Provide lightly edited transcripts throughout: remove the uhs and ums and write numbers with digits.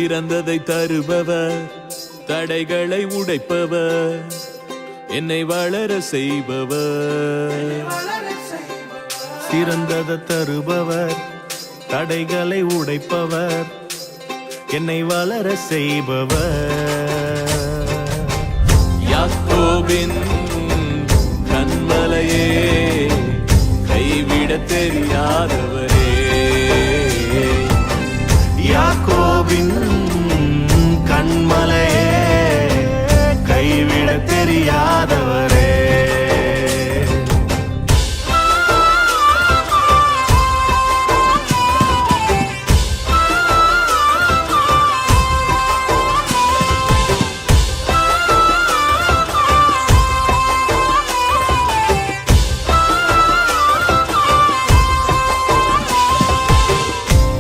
சிறந்ததை தருபவர், தடைகளை உடைப்பவர், என்னை வளர செய்பவர். சிறந்ததை தருபவர், தடைகளை உடைப்பவர், என்னை வளர செய்பவர். யாக்கோபின் கண்மலையே, கைவிட தெரியாதவரே. யாக்கோபின் கண்மலையே, கைவிட தெரியாதவரே.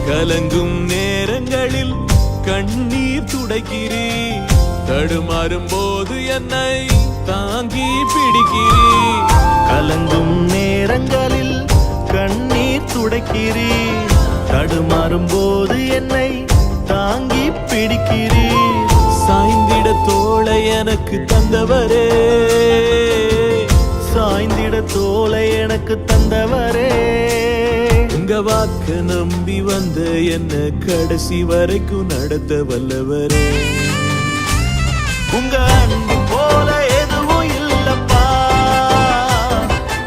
கலங்கும் நேரங்களில் கண்ணீர் துடைக்கிறீர், தடுமாறும் போது என்னை தாங்கி பிடிக்கிறீர். கலங்கும் நேரங்களில் கண்ணீர் துடைக்கிறீர், தடுமாறும் போது என்னை தாங்கி பிடிக்கிறீர். சாய்ந்திட தோளை எனக்கு தந்தவரே, சாய்ந்திட தோளை எனக்கு தந்தவரே. உங்க வாக்க நம்பி வந்த என்ன கடைசி வரைக்கும் நடத்த வல்லவரே. உங்க அன்பு போல எதுவும் இல்லப்பா,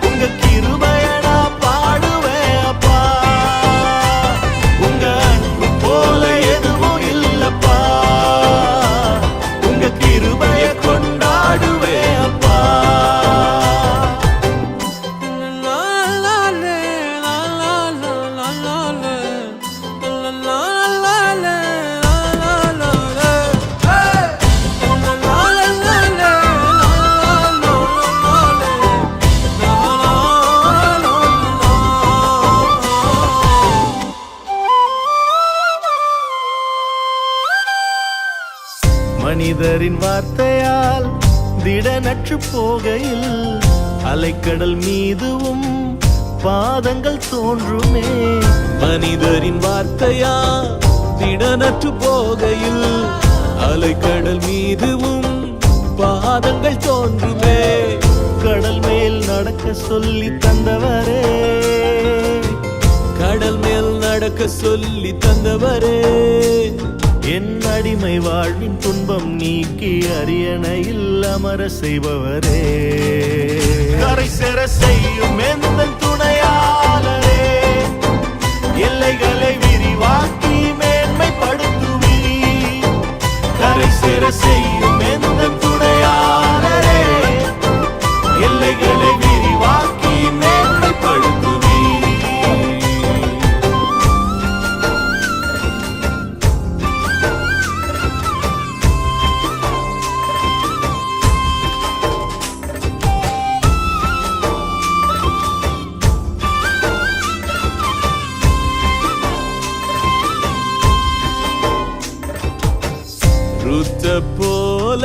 உங்க கிருபைய நான் பாடுவேன் அப்பா. உங்க அன்பு போல எதுவும் இல்லப்பா, உங்க கிருபைய கொண்டாடுவேன் அப்பா. மனிதரின் வார்த்தையால் திடனற்று போகையில் அலைக்கடல் மீதுவும் பாதங்கள் தோன்றுமே. மனிதரின் வார்த்தையா திடனற்று போகையில் அலைக்கடல் மீதுவும் பாதங்கள் தோன்றுமே. கடல் மேல் நடக்க சொல்லி தந்தவரே, கடல் மேல் நடக்க சொல்லி தந்தவரே. என் அடிமை வாழ்வின் துன்பம் நீக்கி அரியணையில் அமர செய்பவரே. கரை சேர செய்யும் எந்த துணையாளரே, எல்லைகளை விரிவாக்கி மேன்மைப்படுத்துவீர். கரை சேர செய்யும் எந்த துணையாளரே, எல்லைகளை விரிவாக்கி மேன்மைப்படுத்துவீர். ருத்த போல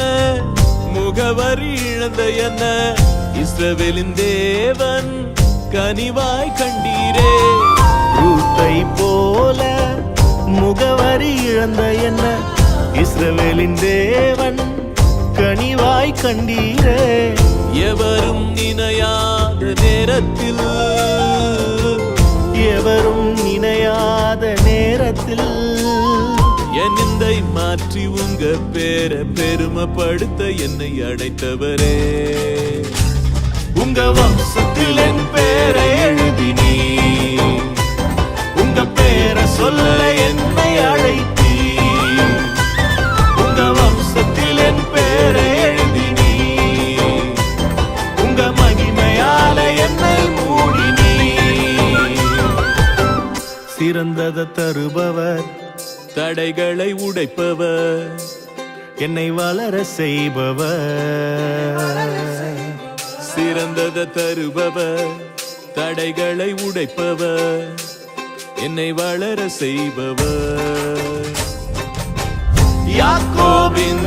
முகவரி இழந்த என்ன இஸ்ரவேலின் தேவன் கனிவாய் கண்டீரே. ரூத்தை போல முகவரி இழந்த என்ன இஸ்ரவேலின் தேவன் கனிவாய் கண்டீரே. எவரும் நினையாத நேரத்தில், எவரும் நினையாத நேரத்தில் என் நிந்தை மாற்றி உங்க பேரை பெருமைப்படுத்த என்னை அழைத்தவரே. உங்க வம்சத்தில் என் பேரை எழுதினீ, உங்க பேரை சொல்ல என்னை அழைத்தீ. உங்க வம்சத்தில் என் பேரை எழுதினீ, உங்க மகிமையால என்னை மூடினீ. சிறந்ததை தருபவர், தடைகளை உடைப்பவர், என்னை வளர செய்பவர். சிறந்ததை தருபவர், தடைகளை உடைப்பவர், என்னை வளர செய்பவர். யாக்கோபின்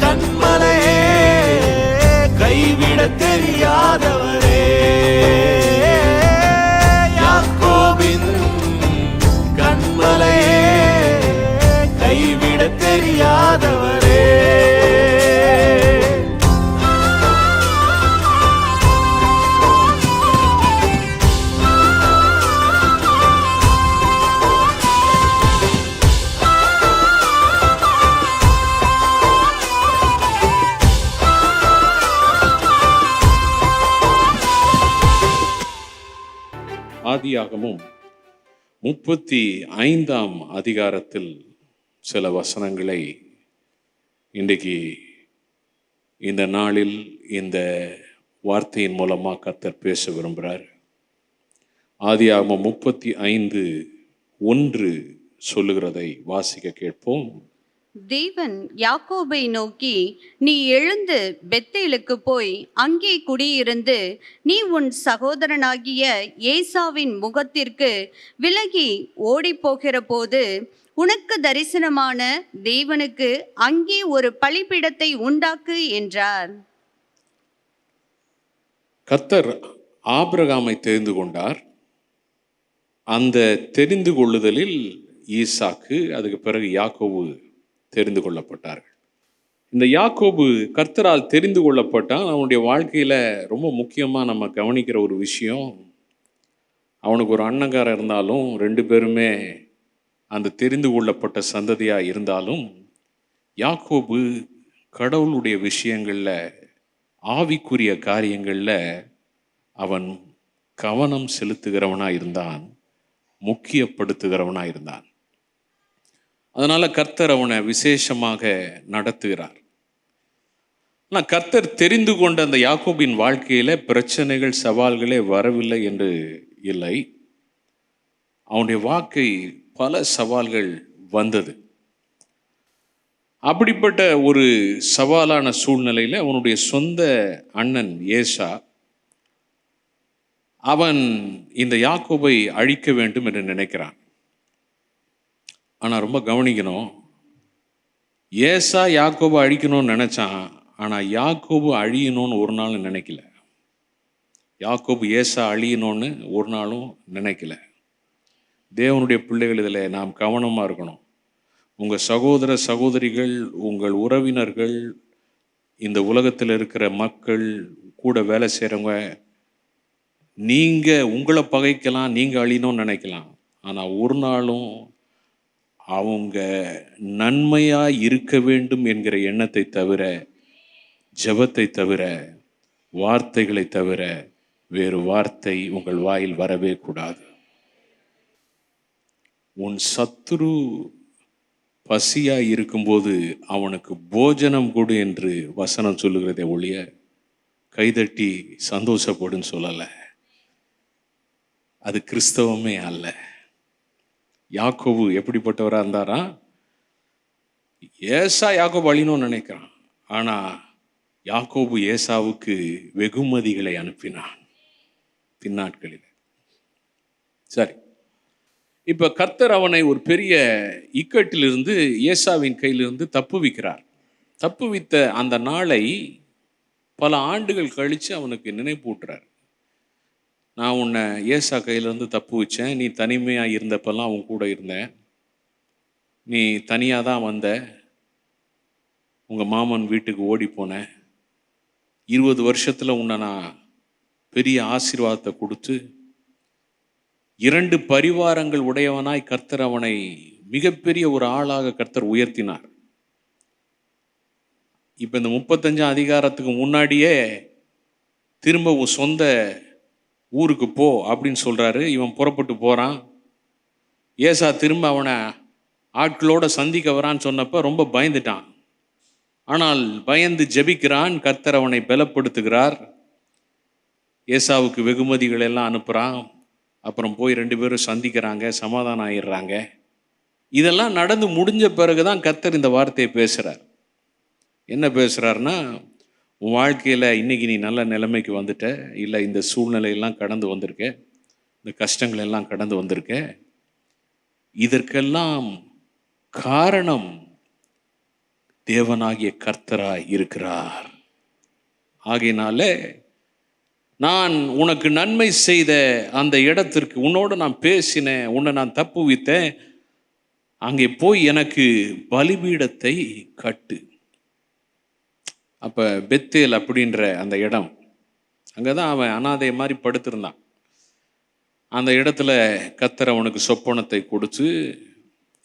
கண்மலையே, கைவிட தெரியாதவரே. யாக்கோபின் கண்மலையே, கை ஆதியாகமும் 35ஆம் அதிகாரத்தில் சில வசனங்களை இன்றைக்கு இந்த நாளில் இந்த வார்த்தையின் மூலமாக கர்த்தர் பேச விரும்புகிறார். ஆதியாகமம் 35:1 சொல்லுகிறதை வாசிக்க கேட்போம். தேவன் யாக்கோபை நோக்கி, நீ எழுந்து பெத்தேலுக்கு போய் அங்கே குடியிருந்து நீ உன் சகோதரனாகிய ஏசாவின் முகத்திற்கு விலகி ஓடிப்போகிற போது உனக்கு தரிசனமான தேவனுக்கு அங்கே ஒரு பலிபீடத்தை உண்டாக்கு என்றார். கர்த்தர் ஆபிரகாமை தெரிந்து கொண்டார். அந்த தெரிந்து கொள்ளுதலில் ஈசாக்கு, அதுக்கு பிறகு யாக்கோபு தெரிந்து கொள்ளப்பட்டார்கள். இந்த யாக்கோபு கர்த்தரால் தெரிந்து கொள்ளப்பட்டான். அவனுடைய வாழ்க்கையில் ரொம்ப முக்கியமாக நம்ம கவனிக்கிற ஒரு விஷயம், அவனுக்கு ஒரு அண்ணங்காரன் இருந்தாலும் 2 பேருமே அந்த தெரிந்து கொள்ளப்பட்ட சந்ததியாக இருந்தாலும், யாக்கோபு கடவுளுடைய விஷயங்களில், ஆவிக்குரிய காரியங்களில் அவன் கவனம் செலுத்துகிறவனாக இருந்தான், முக்கியப்படுத்துகிறவனாக இருந்தான். அதனால் கர்த்தர் அவனை விசேஷமாக நடத்துகிறார். ஆனால் கர்த்தர் தெரிந்து கொண்ட அந்த யாக்கோபின் வாழ்க்கையில் பிரச்சனைகள், சவால்களே வரவில்லை என்று இல்லை. அவனுடைய வாழ்க்கை பல சவால்கள் வந்தது. அப்படிப்பட்ட ஒரு சவாலான சூழ்நிலையில் அவனுடைய சொந்த அண்ணன் ஏசா, அவன் இந்த யாக்கோபை அழிக்க வேண்டும் என்று நினைக்கிறான். ஆனால் ரொம்ப கவனிக்கணும், ஏசா யாக்கோபை அழிக்கணும்னு நினச்சான். ஆனால் யாக்கோபு அழியணும்னு ஒரு நாளும் நினைக்கல. யாக்கோபு ஏசா அழியணும்னு ஒரு நாளும் நினைக்கல. தேவனுடைய பிள்ளைகள், இதில் நாம் கவனமாக இருக்கணும். உங்கள் சகோதர சகோதரிகள், உங்கள் உறவினர்கள், இந்த உலகத்தில் இருக்கிற மக்கள், கூட வேலை செய்கிறவங்க, நீங்கள் உங்களை பகைக்கலாம், நீங்கள் அழியணும்னு நினைக்கலாம். ஆனால் ஒரு நாளும் அவங்க நன்மையாக இருக்க வேண்டும் என்கிற எண்ணத்தை தவிர, ஜெபத்தை தவிர, வார்த்தைகளை தவிர வேறு வார்த்தை உங்கள் வாயில் வரவே கூடாது. உன் சத்துரு பசியாக இருக்கும்போது அவனுக்கு போஜனம் கொடு என்று வசனம் சொல்லுகிறதே ஒழிய கைதட்டி சந்தோஷப்படுன்னு சொல்லலை. அது கிறிஸ்தவமே அல்ல. யாக்கோபு எப்படிப்பட்டவராக இருந்தாரா? ஏசா யாக்கோபு அழியணும்னு நினைக்கிறான். ஆனால் யாக்கோபு ஏசாவுக்கு வெகுமதிகளை அனுப்பினான் பின்னாட்களில். சரி, இப்போ கர்த்தர் அவனை ஒரு பெரிய இக்கட்டிலிருந்து, ஏசாவின் கையிலிருந்து தப்புவிக்கிறார். தப்புவித்த அந்த நாளை பல ஆண்டுகள் கழித்து அவனுக்கு நினைப்பூட்டுறார். நான் உன்னை ஏசா கையிலேருந்து தப்பு வச்சேன், நீ தனிமையாக இருந்தப்பெல்லாம் அவன் கூட இருந்தேன், நீ தனியாக தான் வந்த, உங்கள் மாமன் வீட்டுக்கு ஓடி போனேன், 20 வருஷத்தில் உன்னை நான் பெரிய ஆசீர்வாதத்தை கொடுத்து 2 பரிவாரங்கள் உடையவனாய் கர்த்தர் அவனை மிகப்பெரிய ஒரு ஆளாக கர்த்தர் உயர்த்தினார். இப்போ இந்த 35ஆம் அதிகாரத்துக்கு முன்னாடியே திரும்ப உன் சொந்த ஊருக்கு போ அப்படின்னு சொல்கிறாரு. இவன் புறப்பட்டு போகிறான். ஏசா திரும்ப அவனை ஆட்களோட சந்திக்க வரான்னு சொன்னப்போ ரொம்ப பயந்துட்டான். ஆனால் பயந்து ஜெபிக்கிறான். கர்த்தர் அவனை பலப்படுத்துகிறார். ஏசாவுக்கு வெகுமதிகள் எல்லாம் அனுப்புகிறான். அப்புறம் போய் 2 பேரும் சந்திக்கிறாங்க, சமாதானம் ஆயிடுறாங்க. இதெல்லாம் நடந்து முடிஞ்ச பிறகு தான் கர்த்தர் இந்த வார்த்தையை பேசுகிறார். என்ன பேசுகிறாருன்னா, உன் வாழ்க்கையில் இன்றைக்கி நீ நல்ல நிலைமைக்கு வந்துட்ட, இல்லை இந்த சூழ்நிலையெல்லாம் கடந்து வந்திருக்க, இந்த கஷ்டங்கள் எல்லாம் கடந்து வந்திருக்க, இதற்கெல்லாம் காரணம் தேவனாகிய கர்த்தராய் இருக்கிறார். ஆகையினால நான் உனக்கு நன்மை செய்த அந்த இடத்திற்கு, உன்னோடு நான் பேசினேன், உன்னை நான் தப்புவித்தேன், அங்கே போய் எனக்கு பலிபீடத்தை கட்டு. அப்போ பெத்தேல் அப்படின்ற அந்த இடம், அங்கே தான் அவன் அனாதை மாதிரி படுத்திருந்தான். அந்த இடத்துல கர்த்தர் அவனுக்கு சொப்பனத்தை கொடுத்து,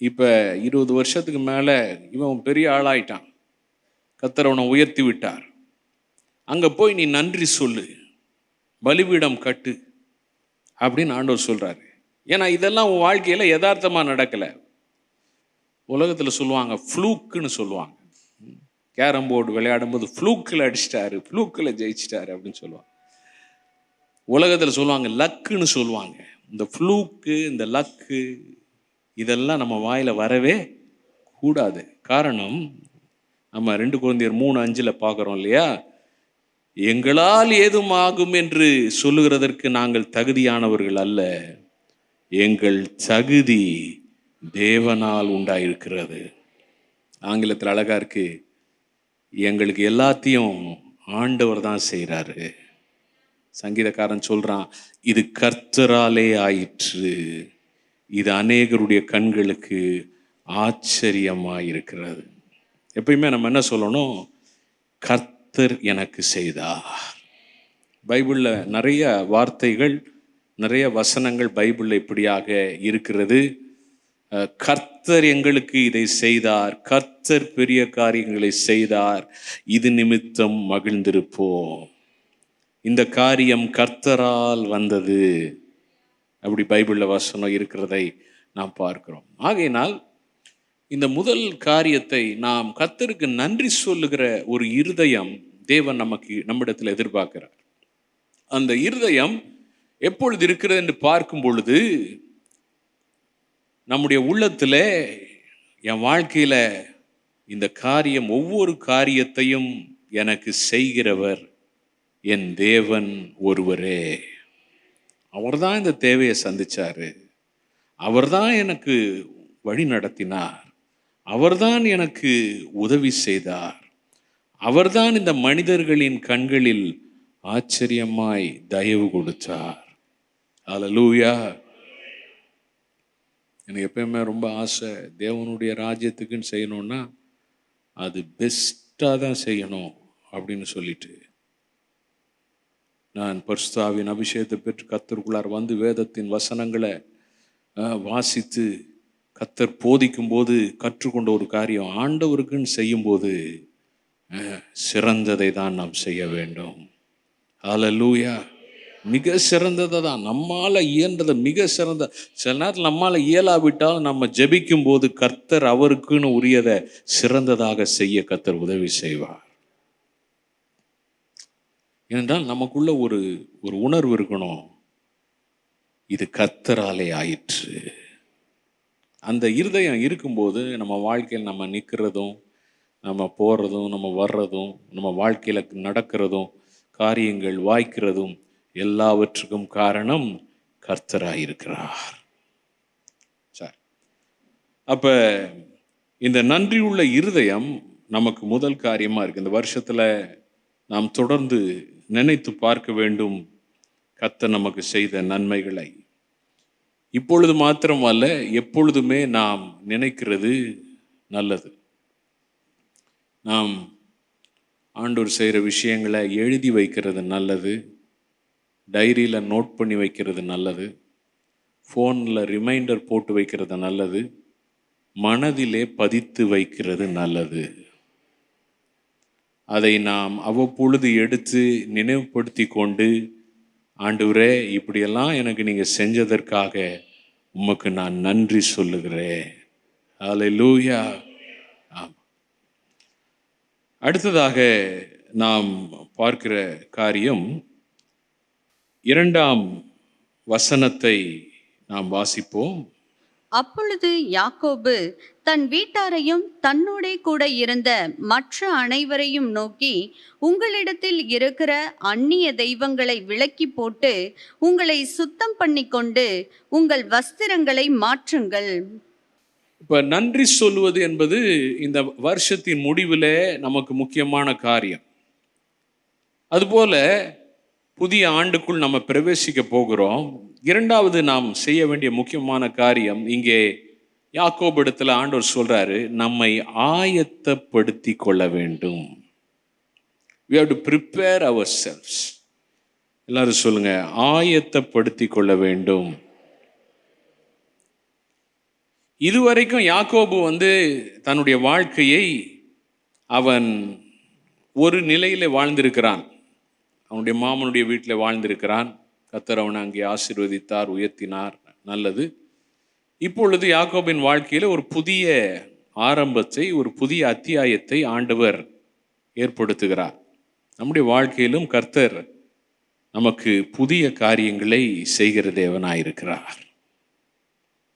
இப்போ 20 வருஷத்துக்கு மேலே இவன் பெரிய ஆளாயிட்டான். கர்த்தர் அவனை உயர்த்தி விட்டார். அங்கே போய் நீ நன்றி சொல்லு, பலிபீடம் கட்டு. அப்படின்னு ஆண்டவர் சொல்றாரு. ஏன்னா இதெல்லாம் உன் வாழ்க்கையில யதார்த்தமா நடக்கல. உலகத்துல சொல்லுவாங்க ஃப்ளூக்குன்னு சொல்லுவாங்க. கேரம் போர்டு விளையாடும் போது ஃப்ளூக்கில் அடிச்சிட்டாரு, ஃப்ளூக்கில் ஜெயிச்சிட்டாரு அப்படின்னு சொல்லுவாங்க. உலகத்தில் சொல்லுவாங்க லக்குன்னு சொல்லுவாங்க. இந்த ஃப்ளூக்கு, இந்த லக்கு, இதெல்லாம் நம்ம வாயில வரவே கூடாது. காரணம், நம்ம 2 கொரிந்தியர் 3:5 பார்க்குறோம் இல்லையா, எங்களால் ஏதும் ஆகும் என்று சொல்லுகிறதற்கு நாங்கள் தகுதியானவர்கள் அல்ல, எங்கள் தகுதி தேவனால் உண்டாயிருக்கிறது. ஆங்கிலத்தில் அழகா இருக்கு, எங்களுக்கு எல்லாத்தையும் ஆண்டவர் தான் செய்கிறாரு. சங்கீதக்காரன் சொல்றான், இது கர்த்தராலே ஆயிற்று, இது அநேகருடைய கண்களுக்கு ஆச்சரியமாயிருக்கிறது. எப்பயுமே நம்ம என்ன சொல்லணும், கர்த்தர் எனக்கு செய்தார். பைபிளில் நிறைய வார்த்தைகள், நிறைய வசனங்கள் பைபிளில் இப்படியாக இருக்கிறது. கர்த்தர் எங்களுக்கு இதை செய்தார், கர்த்தர் பெரிய காரியங்களை செய்தார், இது நிமித்தம் மகிழ்ந்திருப்போம், இந்த காரியம் கர்த்தரால் வந்தது, அப்படி பைபிளில் வசனம் இருக்கிறதை நாம் பார்க்கிறோம். ஆகையினால் இந்த முதல் காரியத்தை நாம் கர்த்தருக்கு நன்றி சொல்லுகிற ஒரு இருதயம் தேவன் நம்மிடத்தில் எதிர்பார்க்கிறார். அந்த இருதயம் எப்பொழுது இருக்கிறது என்று பார்க்கும் பொழுது, நம்முடைய உள்ளத்தில், என் வாழ்க்கையில் இந்த காரியம், ஒவ்வொரு காரியத்தையும் எனக்கு செய்கிறவர் என் தேவன் ஒருவரே, அவர்தான் இந்த தேவையை சந்திச்சாரு, அவர்தான் எனக்கு வழி நடத்தினார், அவர்தான் எனக்கு உதவி செய்தார், அவர்தான் இந்த மனிதர்களின் கண்களில் ஆச்சரியமாய் தயவு கொடுத்தார். அல்லேலூயா. எனக்கு எப்பயுமே ரொம்ப ஆசை, தேவனுடைய ராஜ்யத்துக்குன்னு செய்யணும்னா அது பெஸ்ட்டாக தான் செய்யணும் அப்படின்னு சொல்லிட்டு, நான் பரிசுத்த ஆவியின் அபிஷேகத்தை பெற்று கர்த்தருக்குள்ளார் வந்து வேதத்தின் வசனங்களை வாசித்து கர்த்தர் போதிக்கும் போது கற்றுக்கொண்ட ஒரு காரியம், ஆண்டவருக்குன்னு செய்யும்போது சிறந்ததை தான் நாம் செய்ய வேண்டும். அல்லேலூயா. மிக சிறந்ததை தான், நம்மால் இயன்றதை மிக சிறந்த, சில நேரத்தில் நம்மால் இயலாவிட்டால் நம்ம ஜெபிக்கும் போது கர்த்தர் அவருக்குன்னு உரியதை சிறந்ததாக செய்ய கர்த்தர் உதவி செய்வார். ஏனென்றால் நமக்குள்ள ஒரு உணர்வு இருக்கணும், இது கர்த்தராலே ஆயிற்று. அந்த இருதயம் இருக்கும்போது நம்ம வாழ்க்கையில் நம்ம நிற்கிறதும், நம்ம போகிறதும், நம்ம வர்றதும், நம்ம வாழ்க்கையில் நடக்கிறதும், காரியங்கள் வாய்க்கிறதும் எல்லாவற்றுக்கும் காரணம் கர்த்தராயிருக்கிறார். சரி, அப்போ இந்த நன்றியுள்ள இருதயம் நமக்கு முதல் காரியமாக இருக்குது. இந்த வருஷத்தில் நாம் தொடர்ந்து நினைத்து பார்க்க வேண்டும் கர்த்தர் நமக்கு செய்த நன்மைகளை. இப்பொழுது மாத்திரமல்ல, எப்பொழுதுமே நாம் நினைக்கிறது நல்லது. நாம் ஆண்டவர் செய்கிற விஷயங்களை எழுதி வைக்கிறது நல்லது, டைரியில் நோட் பண்ணி வைக்கிறது நல்லது, ஃபோனில் ரிமைண்டர் போட்டு வைக்கிறது நல்லது, மனதிலே பதித்து வைக்கிறது நல்லது. அதை நாம் அவ்வப்பொழுது எடுத்து நினைவுபடுத்தி கொண்டு, ஆண்டவரே இப்படியெல்லாம் எனக்கு நீங்கள் செஞ்சதற்காக உமக்கு நான் நன்றி சொல்லுகிறேன். அல்லேலூயா. அடுத்ததாக நாம் பார்க்கிற காரியம், 2ஆம் வசனத்தை நாம் வாசிப்போம். அப்பொழுது யாக்கோபு தன் வீட்டாரையும் தன்னோடே கூட இருந்த மற்ற அனைவரையும் நோக்கி, உங்களிடத்தில் இருக்கிற அந்நிய தெய்வங்களை விலக்கி போட்டு உங்களை சுத்தம் பண்ணி கொண்டு உங்கள் வஸ்திரங்களை மாற்றுங்கள். இப்போ நன்றி சொல்லுவது என்பது இந்த வருஷத்தின் முடிவில் நமக்கு முக்கியமான காரியம். அதுபோல புதிய ஆண்டுக்குள் நம்ம பிரவேசிக்க போகிறோம். 2வது நாம் செய்ய வேண்டிய முக்கியமான காரியம், இங்கே யாக்கோபு இடத்துல ஆண்டவர் சொல்றாரு, நம்மை ஆயத்தப்படுத்தி கொள்ள வேண்டும். We have to prepare ourselves. எல்லாரும் சொல்லுங்க, ஆயத்தப்படுத்தி கொள்ள வேண்டும். இதுவரைக்கும் யாக்கோபு தன்னுடைய வாழ்க்கையை அவன் ஒரு நிலையில வாழ்ந்திருக்கிறான். அவனுடைய மாமனுடைய வீட்டில் வாழ்ந்திருக்கிறான், கர்த்தர் அவனை அங்கே ஆசீர்வதித்தார், உயர்த்தினார். நல்லது. இப்பொழுது யாக்கோபின் வாழ்க்கையில் ஒரு புதிய ஆரம்பத்தை, ஒரு புதிய அத்தியாயத்தை ஆண்டவர் ஏற்படுத்துகிறார். நம்முடைய வாழ்க்கையிலும் கர்த்தர் நமக்கு புதிய காரியங்களை செய்கிற தேவனாயிருக்கிறார்.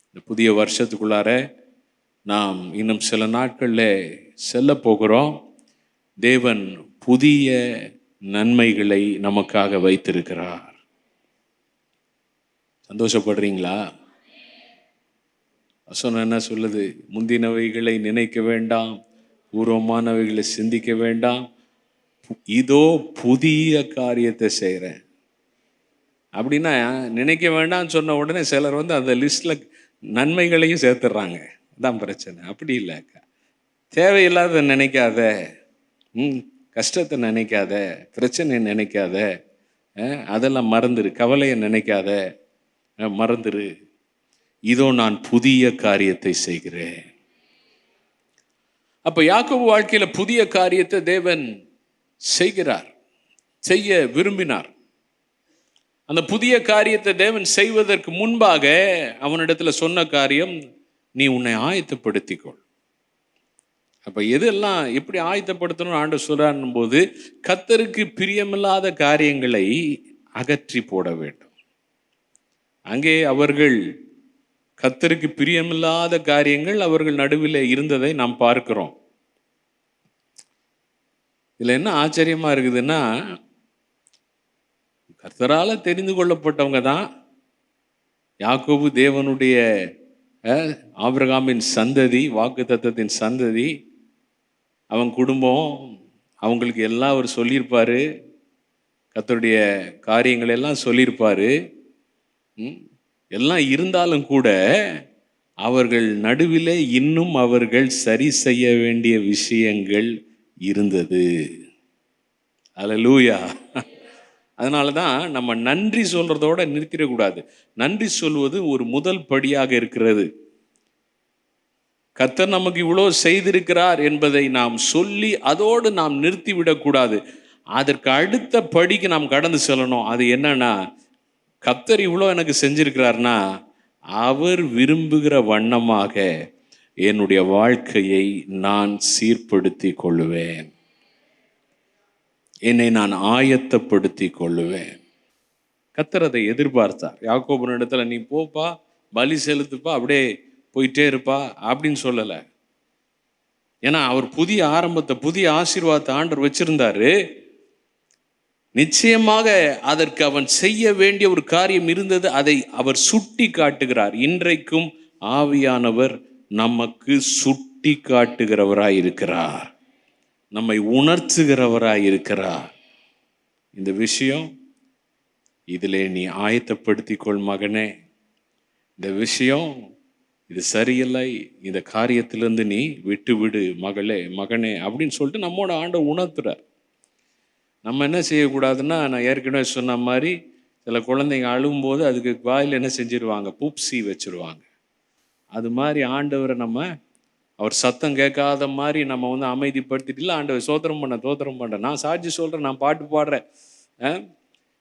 இந்த புதிய வருஷத்துக்குள்ளார நாம் இன்னும் சில நாட்களில் செல்ல போகிறோம். தேவன் புதிய நன்மைகளை நமக்காக வைத்திருக்கிறார். சந்தோஷப்படுறீங்களா? வசனம் என்ன சொல்லுது? முந்தினவைகளை நினைக்க வேண்டாம், பூர்வமானவைகளை சிந்திக்க வேண்டாம், இதோ புதிய காரியத்தை செய்கிறேன். அப்படின்னா நினைக்க வேண்டாம்னு சொன்ன உடனே சிலர் அந்த லிஸ்ட்டில் நன்மைகளையும் சேர்த்துடுறாங்க. அதான் பிரச்சனை. அப்படி இல்லை. தேவையில்லாத நினைக்காத, கஷ்டத்தை நினைக்காத, பிரச்சனையை நினைக்காத, அதெல்லாம் மறந்துரு. கவலையை நினைக்காத, மறந்துரு. இதோ நான் புதிய காரியத்தை செய்கிறேன். அப்போ யாக்கோபு வாழ்க்கையில் புதிய காரியத்தை தேவன் செய்கிறார், செய்ய விரும்பினார். அந்த புதிய காரியத்தை தேவன் செய்வதற்கு முன்பாக அவனிடத்துல சொன்ன காரியம், நீ உன்னை ஆயத்தப்படுத்திக்கொள். அப்ப எதெல்லாம் எப்படி ஆயத்தப்படுத்தணும் ஆண்டவர் சொல்றான் போது, கர்த்தருக்கு பிரியமில்லாத காரியங்களை அகற்றி போட வேண்டும். அங்கே அவர்கள் கர்த்தருக்கு பிரியமில்லாத காரியங்கள் அவர்கள் நடுவில் இருந்ததை நாம் பார்க்கிறோம். இதுல என்ன ஆச்சரியமா இருக்குதுன்னா, கர்த்தரால தெரிந்து கொள்ளப்பட்டவங்க தான் யாக்கோபு, தேவனுடைய ஆபிரகாமின் சந்ததி, வாக்குத்தத்தத்தின் சந்ததி. அவன் குடும்பம், அவங்களுக்கு எல்லாம் அவர் சொல்லியிருப்பாரு, கர்த்தருடைய காரியங்கள் எல்லாம் சொல்லியிருப்பாரு. எல்லாம் இருந்தாலும் கூட அவர்கள் நடுவிலே இன்னும் அவர்கள் சரி செய்ய வேண்டிய விஷயங்கள் இருந்தது. அல்லேலூயா. அதனால தான் நம்ம நன்றி சொல்றதோட நிறுத்திடக்கூடாது. நன்றி சொல்வது ஒரு முதல் படியாக இருக்கிறது. கர்த்தர் நமக்கு இவ்வளோ செய்திருக்கிறார் என்பதை நாம் சொல்லி அதோடு நாம் நிறுத்திவிடக்கூடாது. அதற்கு அடுத்த படிக்கு நாம் கடந்து செல்லணும். அது என்னன்னா, கர்த்தர் இவ்வளோ எனக்கு செஞ்சிருக்கிறார்னா அவர் விரும்புகிற வண்ணமாக என்னுடைய வாழ்க்கையை நான் சீர்படுத்தி கொள்ளுவேன், என்னை நான் ஆயத்தப்படுத்தி கொள்ளுவேன். கர்த்தர் அதை எதிர்பார்த்தார். யாக்கோபு இடத்துல நீ போப்பா, பலி செலுத்துப்பா, அப்படியே போயிட்டே இருப்பா அப்படின்னு சொல்லலை. ஏன்னா அவர் புதிய ஆரம்பத்தை, புதிய ஆசீர்வாதத்தை ஆண்டவர் வச்சிருந்தாரு. நிச்சயமாக அதற்கு அவன் செய்ய வேண்டிய ஒரு காரியம் இருந்தது. அதை அவர் சுட்டி காட்டுகிறார். இன்றைக்கும் ஆவியானவர் நமக்கு சுட்டி காட்டுகிறவராய் இருக்கிறார், நம்மை உணர்த்துகிறவராய் இருக்கிறார். இந்த விஷயம் இதிலே நீ ஆயத்தப்படுத்திக்கொள் மகனே, இந்த விஷயம் இது சரியில்லை, இந்த காரியத்திலிருந்து நீ விட்டு விடு மகளே, மகனே அப்படின்னு சொல்லிட்டு நம்மோட ஆண்டவர் உணர்த்துறார். நம்ம என்ன செய்யக்கூடாதுன்னா, நான் ஏற்கனவே சொன்ன மாதிரி சில குழந்தைங்க அழும்போது அதுக்கு வாயில் என்ன செஞ்சிருவாங்க, பூப்சி வச்சிருவாங்க. அது மாதிரி ஆண்டவரை நம்ம, அவர் சத்தம் கேட்காத மாதிரி நம்ம அமைதிப்படுத்திட்டு, இல்லை ஆண்டவர் சோத்திரம் பண்ண, நான் சாட்சி சொல்கிறேன், நான் பாட்டு பாடுறேன்,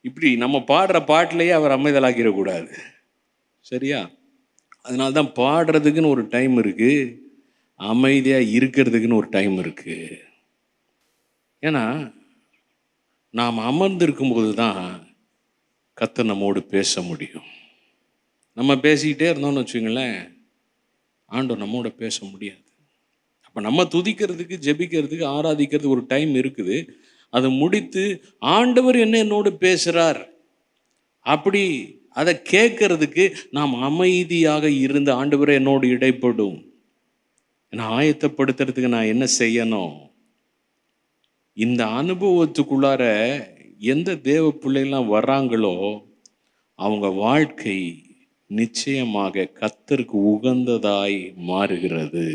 இப்படி நம்ம பாடுற பாட்டிலேயே அவர் அமைதலாக்கிடக்கூடாது. சரியா? அதனால தான் பாடுறதுக்குன்னு ஒரு டைம் இருக்குது, அமைதியாக இருக்கிறதுக்குன்னு ஒரு டைம் இருக்குது. ஏன்னா நாம் அமர்ந்திருக்கும்போது தான் கர்த்தர் நம்மோடு பேச முடியும். நம்ம பேசிக்கிட்டே இருந்தோம்னு வச்சுங்களேன், ஆண்டவர் நம்மோட பேச முடியாது. அப்போ நம்ம துதிக்கிறதுக்கு, ஜெபிக்கிறதுக்கு, ஆராதிக்கிறதுக்கு ஒரு டைம் இருக்குது. அதை முடித்து ஆண்டவர் என்னோடு பேசுகிறார் அப்படி அதை கேட்கறதுக்கு நாம் அமைதியாக இருந்து, ஆண்டவரை என்னோடு இடைப்படும், என்னை ஆயத்தப்படுத்துறதுக்கு நான் என்ன செய்யணும், இந்த அனுபவத்துக்குள்ளார எந்த தேவ பிள்ளைலாம் வர்றாங்களோ அவங்க வாழ்க்கை நிச்சயமாக கர்த்தருக்கு உகந்ததாய் மாறுகிறது.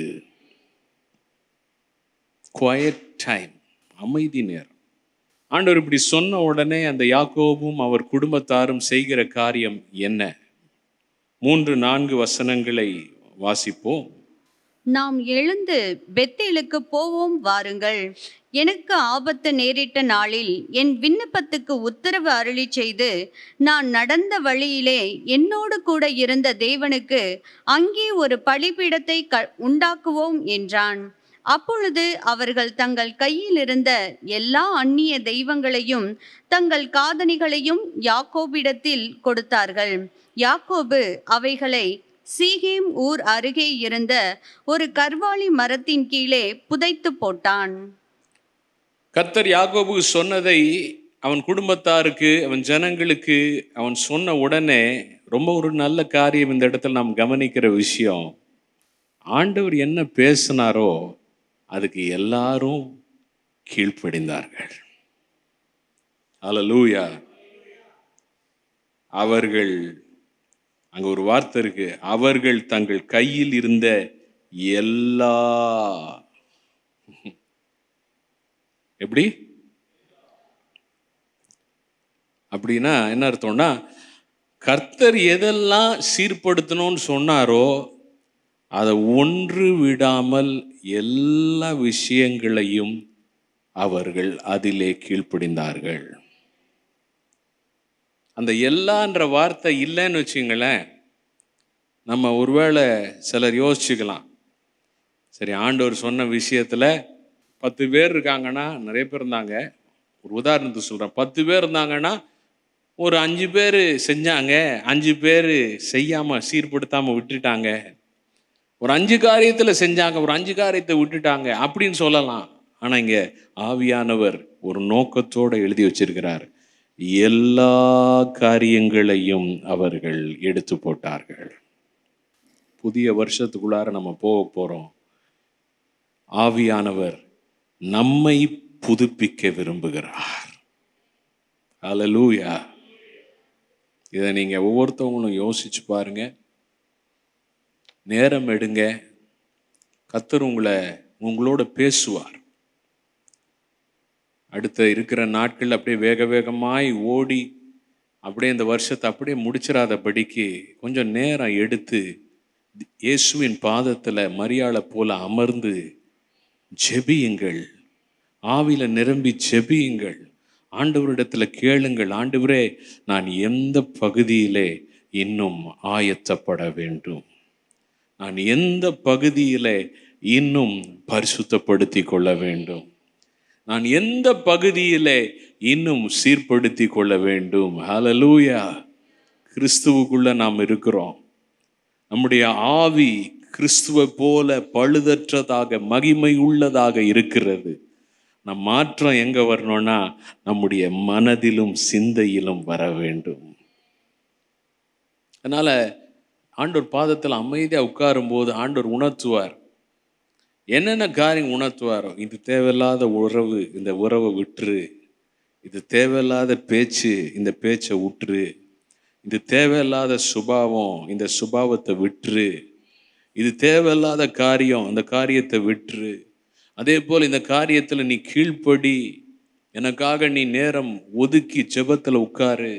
குவயட் டைம், அமைதி நேரம். ஆண்டவர் இப்படி சொன்ன உடனே அந்த யாக்கோபும் அவர் குடும்பத்தாரும் செய்கிற காரியம் என்ன? 3-4 வசனங்களை வாசிப்போம். நாம் எழுந்து பெத்தேலுக்கு போவோம் வாருங்கள். எனக்கு ஆபத்து நேரிட்ட நாளில் என் விண்ணப்பத்துக்கு உத்தரவு அருளிச் செய்து நான் நடந்த வழியிலே என்னோடு கூட இருந்த தேவனுக்கு அங்கே ஒரு பலிபீடத்தை உண்டாக்குவோம் என்றான். அப்பொழுது அவர்கள் தங்கள் கையில் இருந்த எல்லா அந்நிய தெய்வங்களையும் தங்கள் காதணிகளையும் யாக்கோபிடத்தில் கொடுத்தார்கள். யாக்கோபு அவைகளை சீகேம் ஊர் அருகே இருந்த ஒரு கர்வாலி மரத்தின் கீழே புதைத்து போட்டான். கர்த்தர் யாக்கோபுக்கு சொன்னதை அவன் குடும்பத்தாருக்கு, அவன் ஜனங்களுக்கு அவன் சொன்ன உடனே ரொம்ப ஒரு நல்ல காரியம் இந்த இடத்துல நாம் கவனிக்கிற விஷயம், ஆண்டவர் என்ன பேசினாரோ அதுக்கு எல்லாரும் கீழ்ப்படிந்தார்கள். அல்லேலூயா. அவர்கள், அங்க ஒரு வார்த்தை இருக்கு, அவர்கள் தங்கள் கையில் இருந்த எல்லா, எப்படி அப்படின்னா என்ன அர்த்தம்னா, கர்த்தர் எதெல்லாம் சீர்படுத்தணும்னு சொன்னாரோ அதை ஒன்று விடாமல் எல்லா விஷயங்களையும் அவர்கள் அதிலே கீழ்ப்படிந்தார்கள். அந்த எல்லான்ற வார்த்தை இல்லைன்னு வச்சுங்களேன், நம்ம ஒருவேளை சிலர் யோசிச்சுக்கலாம், சரி ஆண்டவர் சொன்ன விஷயத்தில் 10 பேர் இருக்காங்கன்னா, நிறைய பேர் இருந்தாங்க, ஒரு உதாரணத்துக்கு சொல்கிறேன், 10 பேர் இருந்தாங்கன்னா ஒரு 5 பேர் செஞ்சாங்க, 5 பேர் செய்யாமல் சீர்படுத்தாமல் விட்டுட்டாங்க, ஒரு 5 காரியத்தில் செஞ்சாங்க, ஒரு 5 காரியத்தை விட்டுட்டாங்க அப்படின்னு சொல்லலாம். ஆனால் இங்கே ஆவியானவர் ஒரு நோக்கத்தோடு எழுதி வச்சிருக்கிறார், எல்லா காரியங்களையும் அவர்கள் எடுத்து போட்டார்கள். புதிய வருஷத்துக்குள்ளார நம்ம போக போகிறோம். ஆவியானவர் நம்மை புதுப்பிக்க விரும்புகிறார். அல்லேலூயா. இதை நீங்கள் ஒவ்வொருத்தவங்களும் யோசிச்சு பாருங்க, நேரம் எடுங்க, கர்த்தர் உங்களோட பேசுவார். அடுத்த இருக்கிற நாட்கள் அப்படியே வேக வேகமாய் ஓடி அப்படியே இந்த வருஷத்தை அப்படியே முடிச்சிடாதபடிக்கு கொஞ்சம் நேரம் எடுத்து இயேசுவின் பாதத்தில் மரியாளை போல அமர்ந்து ஜெபியுங்கள், ஆவியில நிரம்பி ஜெபியுங்கள், ஆண்டவரிடத்தில் கேளுங்கள், ஆண்டவரே நான் எந்த பகுதியிலே இன்னும் ஆயத்தப்பட வேண்டும், நான் எந்த பகுதியிலே இன்னும் பரிசுத்தப்படுத்தி கொள்ள வேண்டும், நான் எந்த பகுதியிலே இன்னும் சீர்படுத்தி கொள்ள வேண்டும். ஹல்லேலூயா. கிறிஸ்துவுக்குள்ள நாம் இருக்கிறோம். நம்முடைய ஆவி கிறிஸ்துவை போல பழுதற்றதாக மகிமை உள்ளதாக இருக்கிறது. நம் மாற்றம் எங்க வரணும்னா நம்முடைய மனதிலும் சிந்தையிலும் வர வேண்டும். அதனால ஆண்டவர் பாதத்தில் அமைதியாக உட்காரும் போது ஆண்டவர் உணர்த்துவார். என்னென்ன காரியம் உணர்த்துவாரோ, இது தேவையில்லாத உறவு, இந்த உறவை விட்டுரு, இது தேவையில்லாத பேச்சு, இந்த பேச்சை விட்டுரு, இது தேவையில்லாத சுபாவம், இந்த சுபாவத்தை விட்டுரு, இது தேவையில்லாத காரியம், அந்த காரியத்தை விட்டுரு, அதே போல் இந்த காரியத்தில் நீ கீழ்ப்படி, எனக்காக நீ நேரம் ஒதுக்கி ஜெபத்தில் உட்காரு,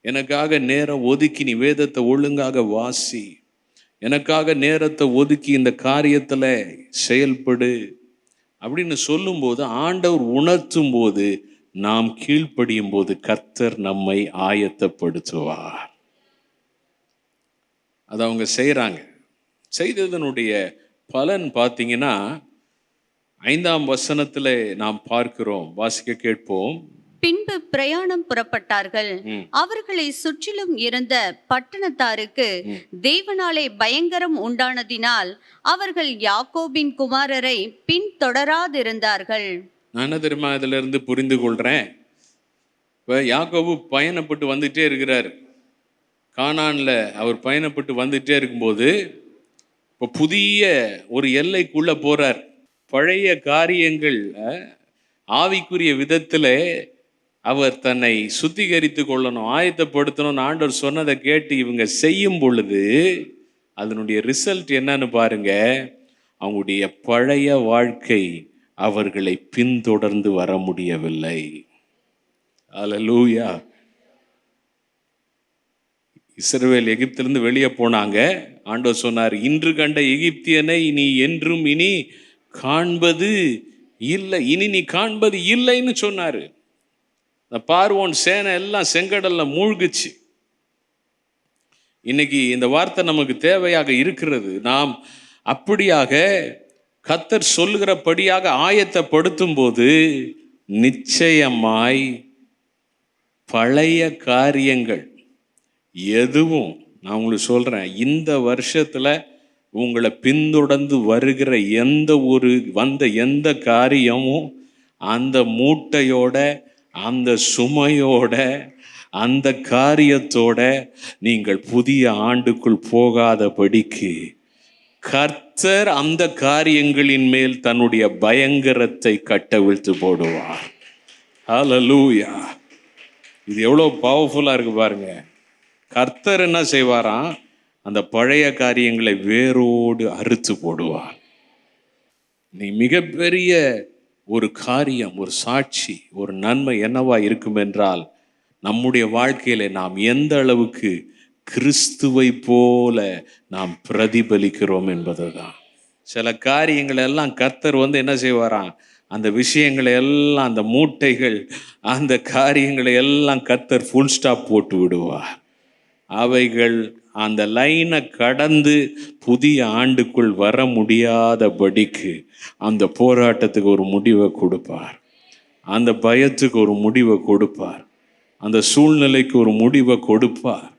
எனக்காக நேரம் ஒதுக்கி நீ வேதத்தை ஒழுங்காக வாசி, எனக்காக நேரத்தை ஒதுக்கி இந்த காரியத்தில் செயல்படு அப்படின்னு சொல்லும்போது, ஆண்டவர் உணர்த்தும் போது, நாம் கீழ்ப்படியும் போது கர்த்தர் நம்மை ஆயத்தப்படுத்துவார். அதை அவங்க செய்கிறாங்க. செய்ததனுடைய பலன் பார்த்தீங்கன்னா 5ஆம் வசனத்தில் நாம் பார்க்கிறோம். வாசிக்க கேட்போம். பின்பு பிரயாணம் புறப்பட்டார்கள். அவர்களை சுற்றிலும் இருந்த பட்டணத்தாருக்கு தேவனாலே பயங்கரம் உண்டானதினால் அவர்கள் யாக்கோபின் குமாரரை பின்தொடராதிருந்தார்கள். நான் என்ன தெரியுமா இதுல இருந்து புரிந்து கொள்றேன், இப்போ யாக்கோபு பயணப்பட்டு வந்துட்டே இருக்கிறார். கானான்ல அவர் பயணப்பட்டு வந்துட்டே இருக்கும்போது இப்போ புதிய ஒரு எல்லைக்குள்ள போறார். பழைய காரியங்கள் ஆவிக்குரிய விதத்தில் அவர் தன்னை சுத்திகரித்து கொள்ளணும், ஆயத்தப்படுத்தணும்னு ஆண்டவர் சொன்னதை கேட்டு இவங்க செய்யும் பொழுது அதனுடைய ரிசல்ட் என்னன்னு பாருங்க. அவங்களுடைய பழைய வாழ்க்கை அவர்களை பின்தொடர்ந்து வர முடியவில்லை. அல்லேலூயா. இஸ்ரவேல் எகிப்திலிருந்து வெளியே போனாங்க. ஆண்டவர் சொன்னார், இன்று கண்ட எகிப்தியனை நீ என்றும் இனி காண்பது இல்லை, இனி நீ காண்பது இல்லைன்னு சொன்னாரு. இந்த பார்வோன் சேனை எல்லாம் செங்கடல்ல மூழ்குச்சு. இன்னைக்கு இந்த வார்த்தை நமக்கு தேவையாக இருக்கிறது. நாம் அப்படியாக கர்த்தர் சொல்லுகிறபடியாக ஆயத்தப்படுத்தும் போது நிச்சயமாய் பழைய காரியங்கள் எதுவும், நான் உங்களுக்கு சொல்றேன், இந்த வருஷத்துல உங்களை பின்தொடர்ந்து வருகிற எந்த காரியமும் அந்த மூட்டையோட, அந்த சுமையோட, அந்த காரியத்தோட நீங்கள் புதிய ஆண்டுக்குள் போகாதபடிக்கு கர்த்தர் அந்த காரியங்களின் மேல் தன்னுடைய பயங்கரத்தை கட்டவிழ்த்து போடுவார். ஹல்லேலூயா! இது எவ்வளோ பவர்ஃபுல்லாக இருக்கு பாருங்க. கர்த்தர் என்ன செய்வாராம்? அந்த பழைய காரியங்களை வேரோடு அறுத்து போடுவார். நீ மிகப்பெரிய ஒரு காரியம், ஒரு சாட்சி, ஒரு நன்மை என்னவா இருக்கும் என்றால், நம்முடைய வாழ்க்கையில நாம் எந்த அளவுக்கு கிறிஸ்துவை போல நாம் பிரதிபலிக்கிறோம் என்பதுதான். சில காரியங்கள் எல்லாம் கர்த்தர் என்ன செய்வாராம்? அந்த விஷயங்களை எல்லாம், அந்த மூட்டைகள், அந்த காரியங்களை எல்லாம் கர்த்தர் ஃபுல் ஸ்டாப் போட்டு விடுவார். அவைகள் அந்த லைனை கடந்து புதிய ஆண்டுக்குள் வர முடியாதபடிக்கு அந்த போராட்டத்துக்கு ஒரு முடிவை கொடுப்பார், அந்த பயத்துக்கு ஒரு முடிவை கொடுப்பார், அந்த சூழ்நிலைக்கு ஒரு முடிவை கொடுப்பார்.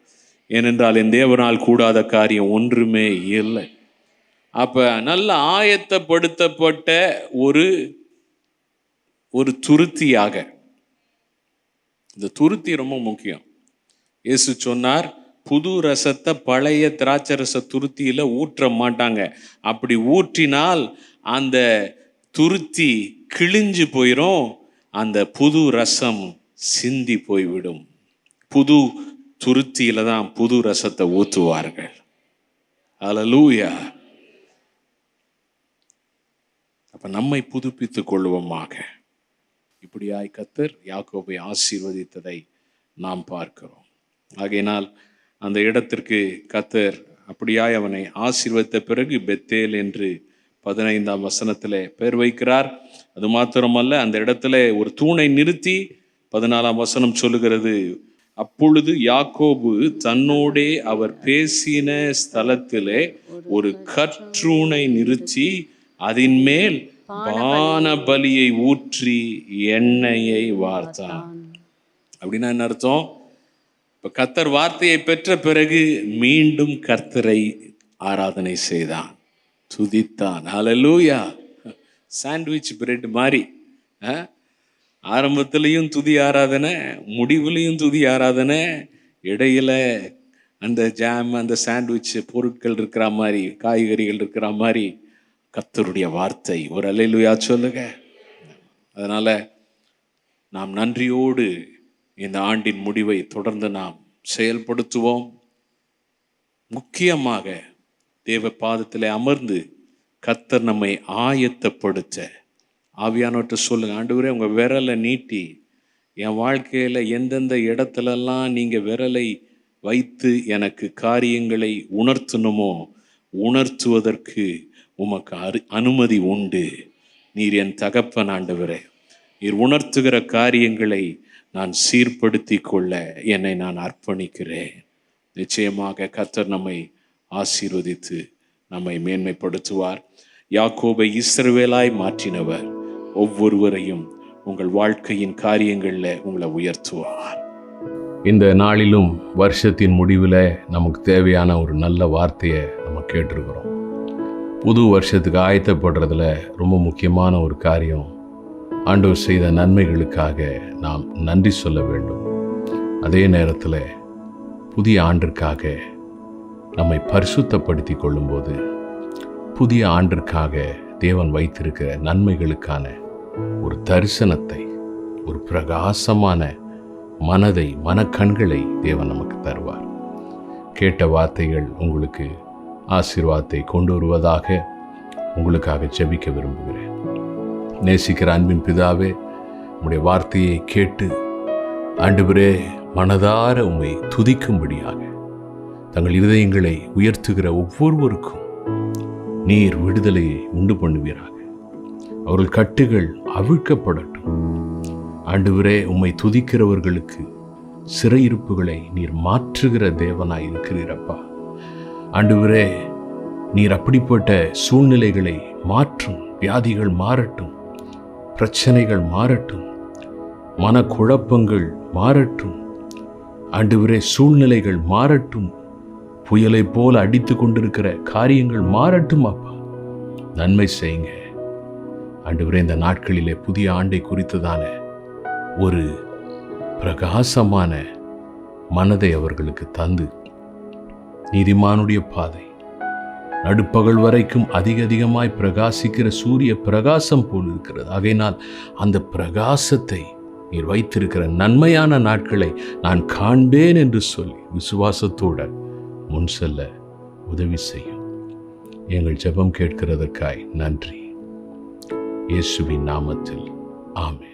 ஏனென்றால் என் தேவனால் கூடாத காரியம் ஒன்றுமே இல்லை. அப்ப நல்ல ஆயத்தப்படுத்தப்பட்ட ஒரு துருத்தியாக, இந்த துருத்தி ரொம்ப முக்கியம். இயேசு சொன்னார், புது ரசத்தை பழைய திராட்சை ரச துருத்தியில ஊற்ற மாட்டாங்க. அப்படி ஊற்றினால் அந்த துருத்தி கிழிஞ்சு போயிடும், அந்த புது ரசம் சிந்தி போய்விடும். புது துருத்தியில தான் புது ரசத்தை ஊற்றுவார்கள். ஹல்லேலூயா! அப்ப நம்மை புதுப்பித்துக் கொள்வோமாக. இப்படியாய் கர்த்தர் யாக்கோபை ஆசீர்வதித்ததை நாம் பார்க்கிறோம். ஆகையினால் அந்த இடத்திற்கு கர்த்தர் அப்படியாய் அவனை ஆசீர்வதித்த பிறகு பெத்தேல் என்று 15ஆம் வசனத்திலே பெயர் வைக்கிறார். அது மாத்திரமல்ல, அந்த இடத்துல ஒரு தூணை நிறுத்தி 14ஆம் வசனம் சொல்லுகிறது, அப்பொழுது யாக்கோபு தன்னோடே அவர் பேசின ஸ்தலத்திலே ஒரு கற்றூணை நிறுத்தி அதன் மேல் பான பலியை ஊற்றி எண்ணெயை வார்த்தான். அப்படின்னா என்ன அர்த்தம்? இப்ப கர்த்தர் வார்த்தையை பெற்ற பிறகு மீண்டும் கர்த்தரை ஆராதனை செய்தான், துதித்தான். ஹல்லேலூயா! சாண்ட்விச் பிரெட் மாதிரி ஆரம்பத்திலையும் துதி ஆராதனை, முடிவுலையும் துதி ஆராதனை, இடையில அந்த ஜாம், அந்த சாண்ட்விச் பொருட்கள் இருக்கிற மாதிரி, காய்கறிகள் இருக்கிற மாதிரி கர்த்தருடைய வார்த்தை. ஒரு அல்லேலூயா சொல்லுங்க. அதனால நாம் நன்றியோடு இந்த ஆண்டின் முடிவை தொடர்ந்து நாம் செயல்படுத்துவோம். முக்கியமாக தேவ பாதத்தில் அமர்ந்து கர்த்தர் நம்மை ஆயத்தப்படுத்த ஆவியானவற்றை சொல்லுங்க. ஆண்டவரே, உங்கள் விரலை நீட்டி என் வாழ்க்கையில் எந்தெந்த இடத்துலலாம் நீங்கள் விரலை வைத்து எனக்கு காரியங்களை உணர்த்தணுமோ உணர்த்துவதற்கு உமக்கு அனுமதி உண்டு. நீர் என் தகப்பன் ஆண்டவரே, நீர் உணர்த்துகிற காரியங்களை நான் சீர்படுத்தி கொள்ள என்னை நான் அர்ப்பணிக்கிறேன். நிச்சயமாக கர்த்தர் நம்மை ஆசீர்வதித்து நம்மை மேன்மைப்படுத்துவார். யாக்கோபை இஸ்ரவேலாய் மாற்றினவர் ஒவ்வொருவரையும் உங்கள் வாழ்க்கையின் காரியங்களில் உங்களை உயர்த்துவார். இந்த நாளிலும் வருஷத்தின் முடிவில் நமக்கு தேவையான ஒரு நல்ல வார்த்தையை நம்ம கேட்டிருக்கிறோம். புது வருஷத்துக்கு ஆயத்தப்படுறதுல ரொம்ப முக்கியமான ஒரு காரியம், ஆண்டவர் செய்த நன்மைகளுக்காக நாம் நன்றி சொல்ல வேண்டும். அதே நேரத்தில் புதிய ஆண்டிற்காக நம்மை பரிசுத்தப்படுத்தி கொள்ளும்போது, புதிய ஆண்டிற்காக தேவன் வைத்திருக்கிற நன்மைகளுக்கான ஒரு தரிசனத்தை, ஒரு பிரகாசமான மனதை, மனக்கண்களை தேவன் நமக்கு தருவார். கேட்ட வார்த்தைகள் உங்களுக்கு ஆசீர்வாதத்தை கொண்டு வருவதாக உங்களுக்காக ஜெபிக்க விரும்புகிறேன். நேசிக்கிற அன்பின் பிதாவே, உம்முடைய வார்த்தையை கேட்டு ஆண்டவரே மனதார உம்மை துதிக்கும்படியாக தங்கள் இருதயங்களை உயர்த்துகிற ஒவ்வொருவருக்கும் நீர் விடுதலையை உண்டு பண்ணுவீராக. அவர்கள் கட்டுகள் அவிழ்க்கப்படட்டும். ஆண்டவரே, உம்மை துதிக்கிறவர்களுக்கு சிறையிருப்புகளை நீர் மாற்றுகிற தேவனாய் இருக்கிறீரப்பா. ஆண்டவரே, நீர் அப்படிப்பட்ட சூழ்நிலைகளை மாற்றும். வியாதிகள் மாறட்டும், பிரச்சனைகள் மாறட்டும், மனக்குழப்பங்கள் மாறட்டும். ஆண்டவரே, சூழ்நிலைகள் மாறட்டும். புயலை போல அடித்து கொண்டிருக்கிற காரியங்கள் மாறட்டும் அப்பா. நன்மை செய்யுங்க ஆண்டவரே. இந்த நாட்களிலே புதிய ஆண்டை குறித்ததான ஒரு பிரகாசமான மனதை அவர்களுக்கு தந்து, நீதிமானுடைய பாதை நடுப்பகல் வரைக்கும் அதிகமாய் பிரகாசிக்கிற சூரிய பிரகாசம் போல் இருக்கிறது. ஆகையினால் அந்த பிரகாசத்தை நீர் வைத்திருக்கிற நன்மையான நாட்களை நான் காண்பேன் என்று சொல்லி விசுவாசத்தோடு முன் செல்ல உதவி செய்யும். எங்கள் ஜெபம் கேட்கிறதற்காய் நன்றி. இயேசுவின் நாமத்தில் ஆமென்.